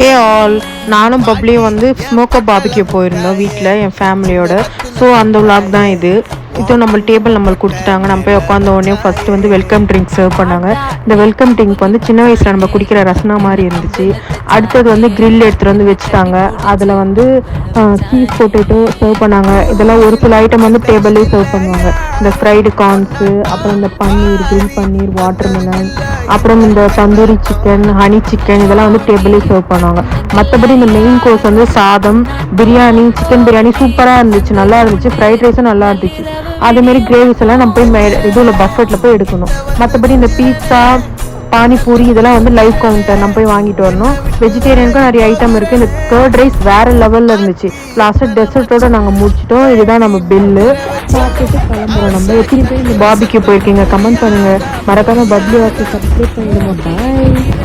All நானும் பப்ளியும் வந்து ஸ்மோக்கப் பாபிக்கு போயிருந்தோம் வீட்டில் என் ஃபேமிலியோட. ஸோ அந்த விளாக் தான் இது. நம்ம டேபிள் நம்மளுக்கு கொடுத்துட்டாங்க. நம்ம போய் உட்காந்த உடனே ஃபஸ்ட்டு வந்து வெல்கம் ட்ரிங்க் சர்வ் பண்ணாங்க. இந்த வெல்கம் ட்ரிங்க் வந்து சின்ன வயசில் நம்ம குடிக்கிற ரசனா மாதிரி இருந்துச்சு. அடுத்தது வந்து கிரில் எடுத்துகிட்டு வந்து வச்சுட்டாங்க. அதில் வந்து சீஸ் பொட்டேட்டோ சர்வ் பண்ணாங்க. இதெல்லாம் ஒரு சில ஐட்டம் வந்து டேபிள்லேயே சர்வ் பண்ணுவாங்க. இந்த ஃப்ரைடு கார்ன்ஸு, அப்புறம் இந்த பன்னீர், கிரில் பன்னீர், வாட்டர் மெலன், அப்புறம் இந்த தந்தூரி சிக்கன், ஹனி சிக்கன், இதெல்லாம் வந்து டேபிளே சர்வ் பண்ணுவாங்க. மற்றபடி இந்த மெயின் கோர்ஸ் வந்து சாதம், பிரியாணி, சிக்கன் பிரியாணி சூப்பராக இருந்துச்சு, நல்லா இருந்துச்சு. ஃப்ரைட் ரைஸும் நல்லா இருந்துச்சு. அதேமாரி கிரேவிஸ் எல்லாம் நம்ம போய் இதில் பஃபெட்டில் போய் எடுக்கணும். மற்றபடி இந்த பீட்சா, பானிபூரி இதெல்லாம் வந்து லைவ் கவுண்டர் நம்ம போய் வாங்கிட்டு வரணும். வெஜிடேரியனுக்கும் நிறைய ஐட்டம் இருக்குது. இந்த கர்ட் ரைஸ் வேறு லெவலில் இருந்துச்சு. லாஸ்ட்டாக டெசர்ட்டோடு நாங்கள் முடிச்சிட்டோம். இதுதான் நம்ம பில்லு. சாப்பிட்டுட்டு கிளம்புறோம். நம்ம எத்தனை பேர் இந்த பாபிக்கு போயிருக்கீங்க கமெண்ட் பண்ணுங்கள். மறக்காமல் பப்ளி வாக்கி சப்ஸ்கிரைப் பண்ணிடுங்க. பாய்.